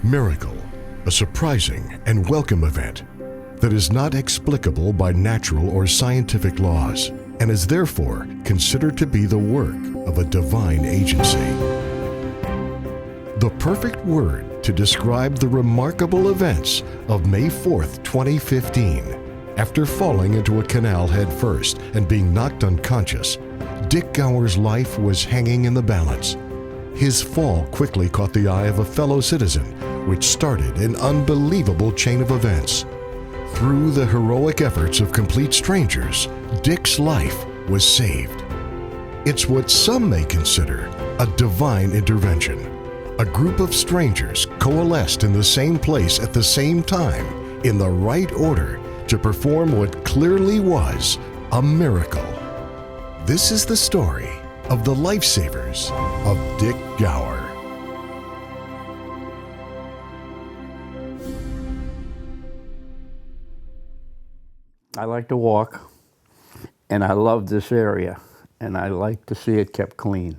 Miracle, a surprising and welcome event that is not explicable by natural or scientific laws and is therefore considered to be the work of a divine agency. The perfect word to describe the remarkable events of May 4th, 2015. After falling into a canal head first and being knocked unconscious, Dick Gower's life was hanging in the balance. His fall quickly caught the eye of a fellow citizen, which started an unbelievable chain of events. Through the heroic efforts of complete strangers, Dick's life was saved. It's what some may consider a divine intervention. A group of strangers coalesced in the same place at the same time, in the right order, to perform what clearly was a miracle. This is the story of the Lifesavers of Dick Gower. I like to walk, and I love this area, and I like to see it kept clean.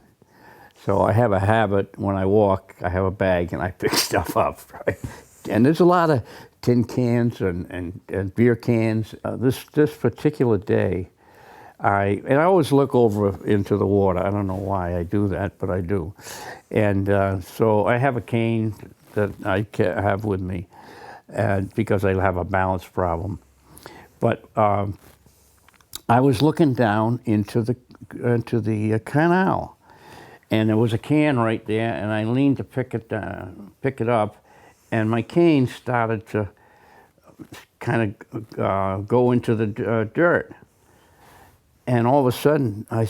So I have a habit, when I walk, I have a bag and I pick stuff up, right? And there's a lot of tin cans and beer cans. This particular day, I always look over into the water. I don't know why I do that, but I do. And so I have a cane that I have with me, and because I have a balance problem. But I was looking down into the canal, and there was a can right there, and I leaned to pick it up, and my cane started to kind of go into the dirt. And all of a sudden, I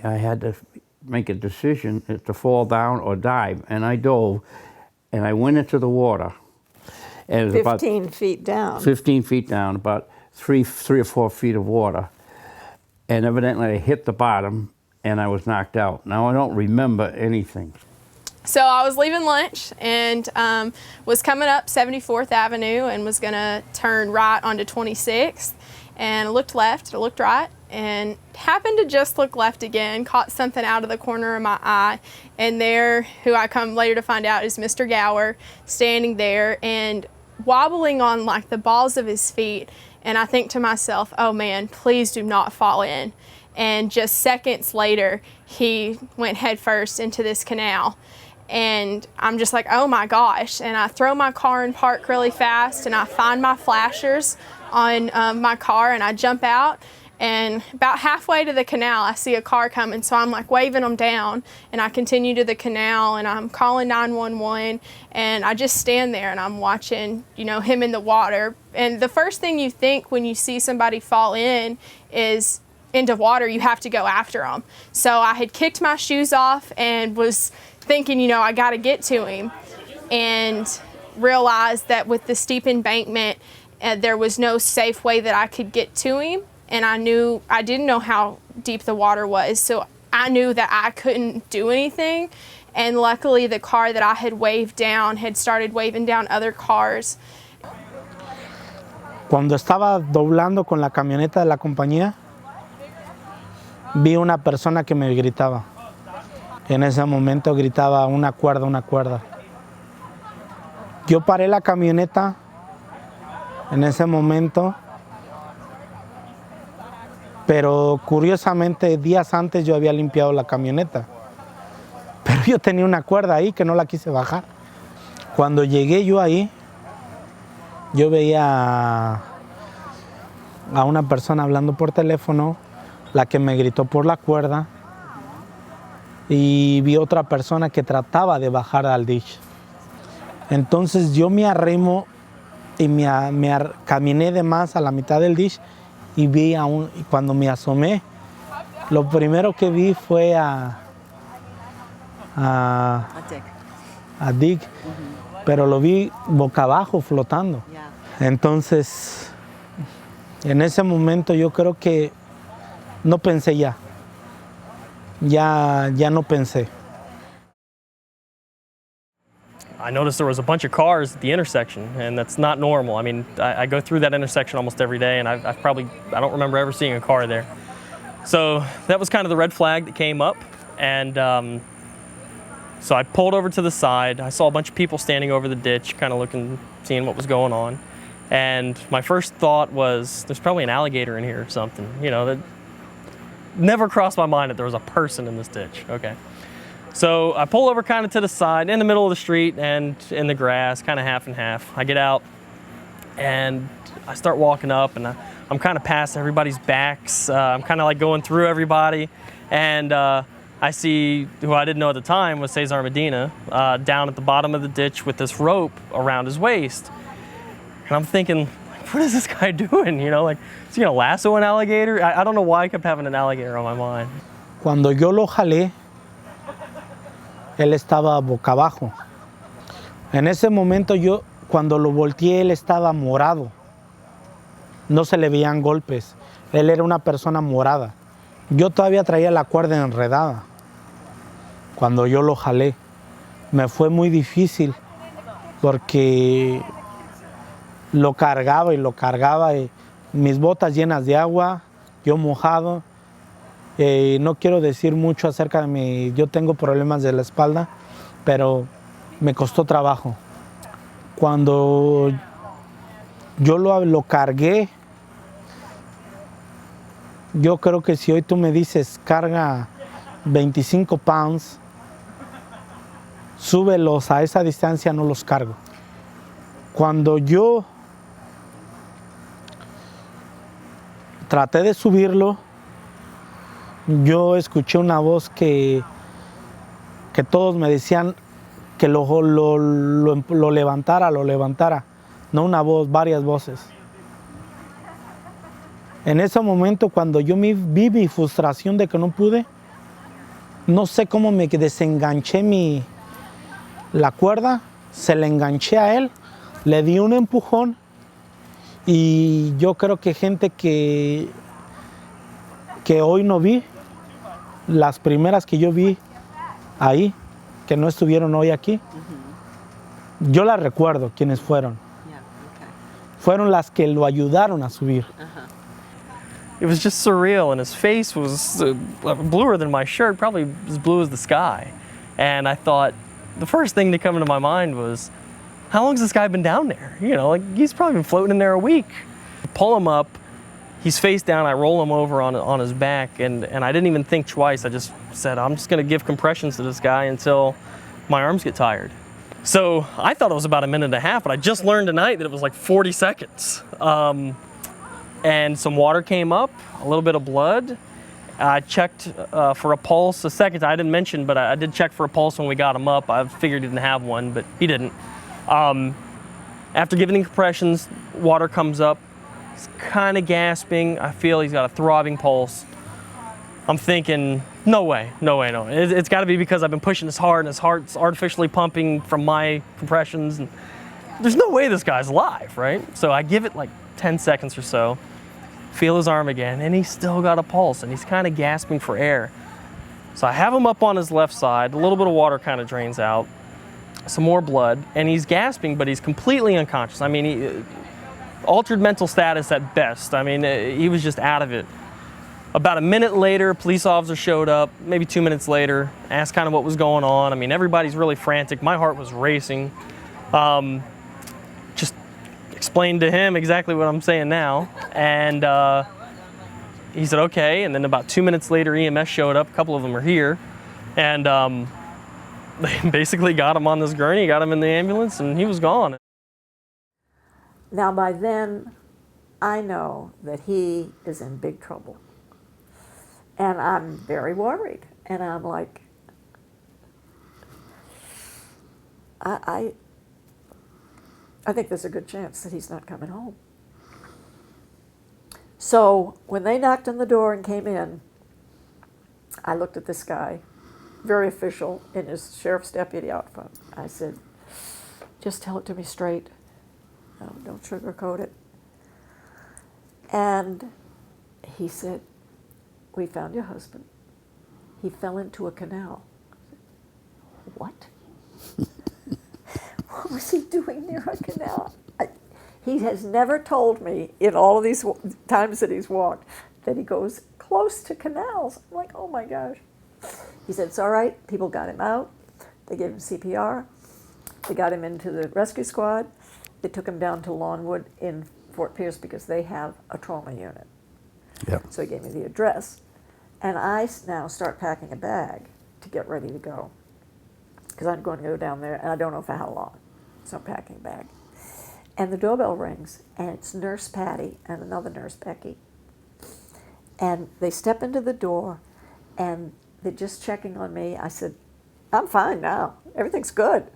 had to make a decision to fall down or dive, and I dove, and I went into the water. And 15 feet down. 15 feet down, about three or 4 feet of water. And evidently I hit the bottom and I was knocked out. Now I don't remember anything. So I was leaving lunch and was coming up 74th Avenue and was gonna turn right onto 26th. And I looked left, I looked right, and happened to just look left again, caught something out of the corner of my eye, and there, who I come later to find out is Mr. Gower, standing there and wobbling on like the balls of his feet. And I think to myself, oh man, please do not fall in. And just seconds later, he went headfirst into this canal. And I'm just like, oh my gosh. And I throw my car in park really fast, and I find my flashers on my car, and I jump out. And about halfway to the canal, I see a car coming, so I'm like waving them down, and I continue to the canal, and I'm calling 911, and I just stand there and I'm watching, him in the water. And the first thing you think when you see somebody fall in is into water, you have to go after them. So I had kicked my shoes off and was thinking, I got to get to him, and realized that with the steep embankment, there was no safe way that I could get to him. And I didn't know how deep the water was, so I knew that I couldn't do anything. And luckily the car that I had waved down had started waving down other cars. Cuando estaba doblando con la camioneta de la compañía, vi una persona que me gritaba. En ese momento gritaba una cuerda, una cuerda. Yo paré la camioneta en ese momento, pero curiosamente días antes yo había limpiado la camioneta, pero yo tenía una cuerda ahí que no la quise bajar. Cuando llegué yo ahí, yo veía a una persona hablando por teléfono, la que me gritó por la cuerda, y vi otra persona que trataba de bajar al ditch. Entonces yo me arrimo y caminé de más a la mitad del ditch, y vi y cuando me asomé, lo primero que vi fue a Dick, pero lo vi boca abajo flotando. Entonces, en ese momento yo creo que no pensé ya no pensé. I noticed there was a bunch of cars at the intersection, and that's not normal. I mean, I go through that intersection almost every day, and I don't remember ever seeing a car there. So that was kind of the red flag that came up, and So I pulled over to the side. I saw a bunch of people standing over the ditch, kind of looking, seeing what was going on. And my first thought was, there's probably an alligator in here or something. You know, that never crossed my mind that there was a person in this ditch. Okay. So I pull over kind of to the side, in the middle of the street and in the grass, kind of half and half. I get out and I start walking up, and I'm kind of past everybody's backs. I'm kind of like going through everybody. And I see, who I didn't know at the time was Cesar Medina, down at the bottom of the ditch with this rope around his waist. And I'm thinking, what is this guy doing? You know, like, is he gonna lasso an alligator? I don't know why I kept having an alligator on my mind. Cuando yo lo jalé, él estaba boca abajo. En ese momento yo, cuando lo volteé, él estaba morado. No se le veían golpes. Él era una persona morada. Yo todavía traía la cuerda enredada. Cuando yo lo jalé, me fue muy difícil porque lo cargaba y mis botas llenas de agua, yo mojado. No quiero decir mucho acerca de mí, yo tengo problemas de la espalda, pero me costó trabajo. Cuando yo lo cargué, yo creo que si hoy tú me dices carga 25 pounds, súbelos a esa distancia, no los cargo. Cuando yo traté de subirlo, yo escuché una voz que todos me decían que lo levantara, no una voz, varias voces. En ese momento, cuando yo vi mi frustración de que no pude, no sé cómo me desenganché la cuerda, se la enganché a él, le di un empujón y yo creo que gente que hoy no vi, las primeras que yo vi ahí, que no estuvieron hoy aquí, yo las recuerdo quiénes fueron. Fueron las que lo ayudaron a subir. It was just surreal, and his face was bluer than my shirt, probably as blue as the sky. And I thought, the first thing to come into my mind was, how long has this guy been down there? You know, like, he's probably been floating in there a week. Pull him up, he's face down, I roll him over on his back, and I didn't even think twice. I just said, I'm just gonna give compressions to this guy until my arms get tired. So I thought it was about a minute and a half, but I just learned tonight that it was like 40 seconds. And some water came up, a little bit of blood. I checked for a pulse a second. I didn't mention, but I did check for a pulse when we got him up. I figured he didn't have one, but he didn't. After giving the compressions, water comes up. He's kind of gasping. I feel he's got a throbbing pulse. I'm thinking, no way. It's got to be because I've been pushing this hard and his heart's artificially pumping from my compressions. And there's no way this guy's alive, right? So I give it like 10 seconds or so. Feel his arm again, and he's still got a pulse, and he's kind of gasping for air. So I have him up on his left side, a little bit of water kind of drains out, some more blood, and he's gasping, but he's completely unconscious. I mean, altered mental status at best. I mean, he was just out of it. About a minute later, a police officer showed up, maybe 2 minutes later, asked kind of what was going on. I mean, everybody's really frantic. My heart was racing. Just explained to him exactly what I'm saying now, and he said okay. And then about 2 minutes later, EMS showed up. A couple of them are here, and they basically got him on this gurney, got him in the ambulance, and he was gone. Now by then, I know that he is in big trouble, and I'm very worried, and I'm like, I think there's a good chance that he's not coming home. So when they knocked on the door and came in, I looked at this guy, very official, in his sheriff's deputy outfit. I said, just tell it to me straight. Don't sugarcoat it. And he said, we found your husband. He fell into a canal. What? What was he doing near a canal? He has never told me in all of these times that he's walked that he goes close to canals. I'm like, oh my gosh. He said, it's all right. People got him out. They gave him CPR. They got him into the rescue squad. They took him down to Lawnwood in Fort Pierce because they have a trauma unit. Yeah. So he gave me the address. And I now start packing a bag to get ready to go. Because I'm going to go down there, and I don't know for how long. So I'm packing a bag. And the doorbell rings, and it's Nurse Patty and another nurse, Becky. And they step into the door, and they're just checking on me. I said, I'm fine now. Everything's good.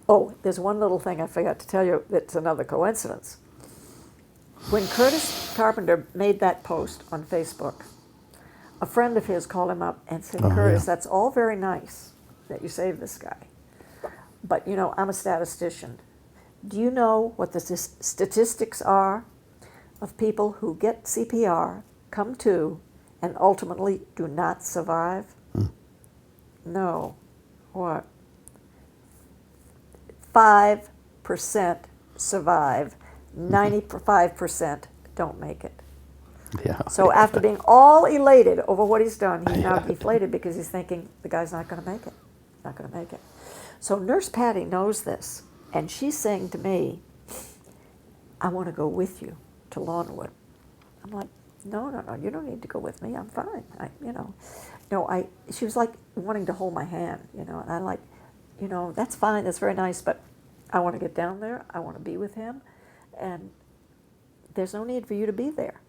Oh, there's one little thing I forgot to tell you that's another coincidence. When Curtis Carpenter made that post on Facebook, a friend of his called him up and said, Curtis, that's all very nice that you saved this guy. But, you know, I'm a statistician. Do you know what the statistics are of people who get CPR, come to, and ultimately do not survive? No. What? 5% survive. 95% don't make it. Yeah. So after being all elated over what he's done, he's now deflated because he's thinking the guy's not going to make it. Not going to make it. So Nurse Patty knows this, and she's saying to me, I want to go with you to Lawnwood. I'm like, no, you don't need to go with me. I'm fine. She was like wanting to hold my hand, and I'm like, that's fine. That's very nice, but I want to get down there. I want to be with him, and there's no need for you to be there.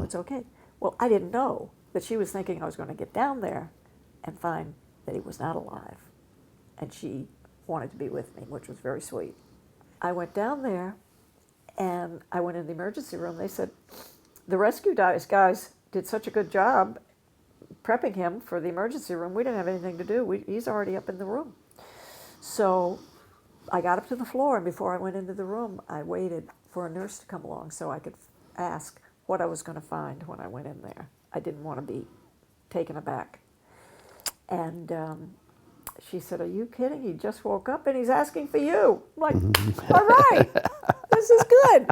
It's okay. Well, I didn't know that she was thinking I was going to get down there and find that he was not alive, and she wanted to be with me, which was very sweet. I went down there, and I went in the emergency room. They said, the rescue guys did such a good job prepping him for the emergency room. We didn't have anything to do. He's already up in the room. So I got up to the floor, and before I went into the room, I waited for a nurse to come along so I could ask what I was going to find when I went in there. I didn't want to be taken aback. And she said, are you kidding? He just woke up and he's asking for you. I'm like, all right, this is good.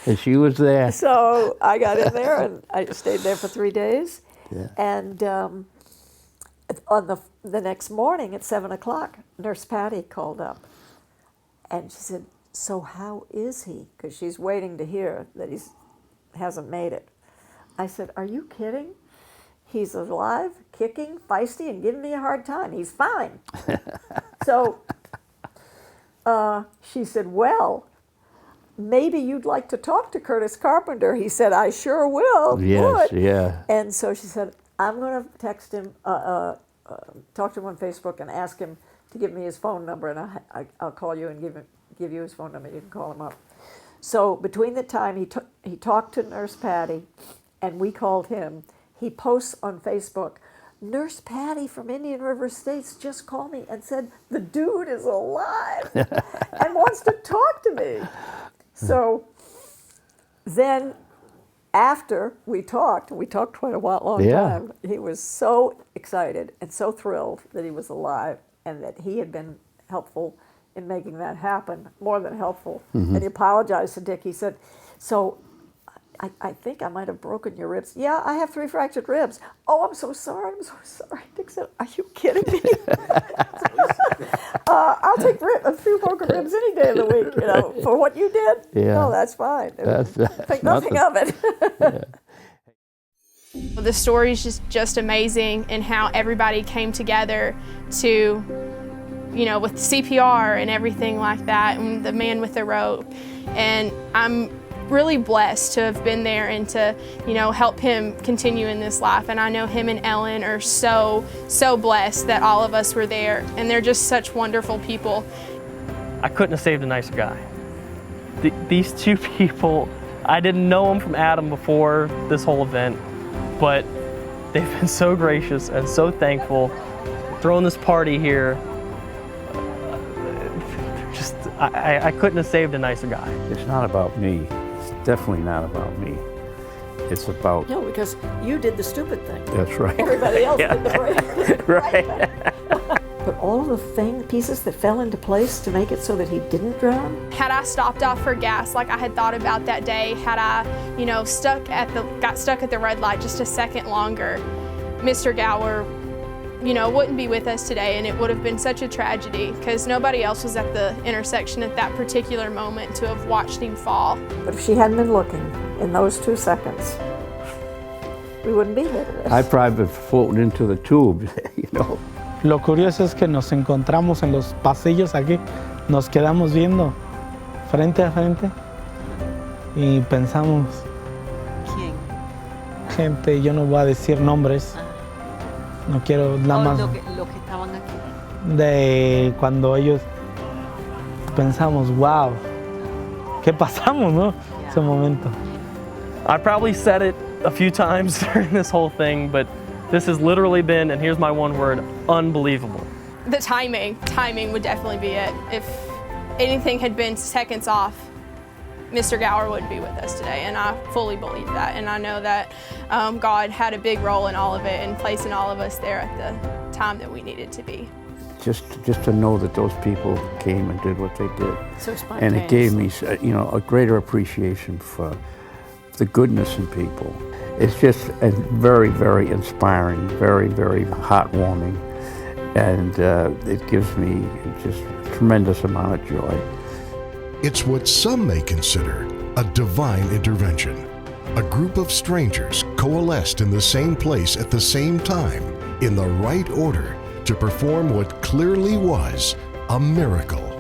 And she was there. So I got in there, and I stayed there for 3 days. Yeah. And on the next morning at 7 o'clock, Nurse Patty called up. And she said, so how is he? Because she's waiting to hear that he hasn't made it. I said, are you kidding? He's alive, kicking, feisty, and giving me a hard time. He's fine. So she said, well, maybe you'd like to talk to Curtis Carpenter. He said, I sure will. Yes, Would. yeah. And so she said, I'm going to text him, talk to him on Facebook and ask him to give me his phone number, and I'll call you and give you his phone number. You can call him up. So between the time he talked to Nurse Patty and we called him, he posts on Facebook, Nurse Patty from Indian River Estates just called me and said the dude is alive and wants to talk to me. So then after we talked quite a long time, he was so excited and so thrilled that he was alive and that he had been helpful in making that happen, more than helpful. And he apologized to Dick. He said, so I think I might have broken your ribs. Yeah, I have 3 fractured ribs. Oh, I'm so sorry. Dick said, are you kidding me? I'll take a few broken ribs any day of the week, for what you did. Yeah. No, that's fine. Think nothing of it. The story is just amazing, and how everybody came together to, with CPR and everything like that, and the man with the rope. And I'm really blessed to have been there and to, help him continue in this life. And I know him and Ellen are so blessed that all of us were there, and they're just such wonderful people. I couldn't have saved a nicer guy. These 2 people, I didn't know them from Adam before this whole event, but they've been so gracious and so thankful. Throwing this party here, I couldn't have saved a nicer guy. It's not about me. It's definitely not about me. It's about... No, because you did the stupid thing. That's right. Everybody else did the Right. But all of the pieces that fell into place to make it so that he didn't drown? Had I stopped off for gas like I had thought about that day, had I, got stuck at the red light just a second longer, Mr. Gower wouldn't be with us today, and it would have been such a tragedy because nobody else was at the intersection at that particular moment to have watched him fall. But if she hadn't been looking in those 2 seconds, we wouldn't be here today. I'd probably be floating into the tube, Lo curioso es que nos encontramos en los pasillos aquí, nos quedamos viendo frente a frente y pensamos, ¿Quién? gente, yo no voy a decir nombres, no quiero nada más Los que estaban aquí. de cuando ellos pensamos, wow, ¿qué pasamos, no? Ese momento. I probably said it a few times during this whole thing, but this has literally been, and here's my one word, unbelievable. The timing would definitely be it. If anything had been seconds off, Mr. Gower wouldn't be with us today, and I fully believe that. And I know that God had a big role in all of it and placing all of us there at the time that we needed to be. just to know that those people came and did what they did. So And it gave me, a greater appreciation for the goodness in people. It's just very, very inspiring, very, very heartwarming, and it gives me just a tremendous amount of joy. It's what some may consider a divine intervention. A group of strangers coalesced in the same place at the same time, in the right order, to perform what clearly was a miracle.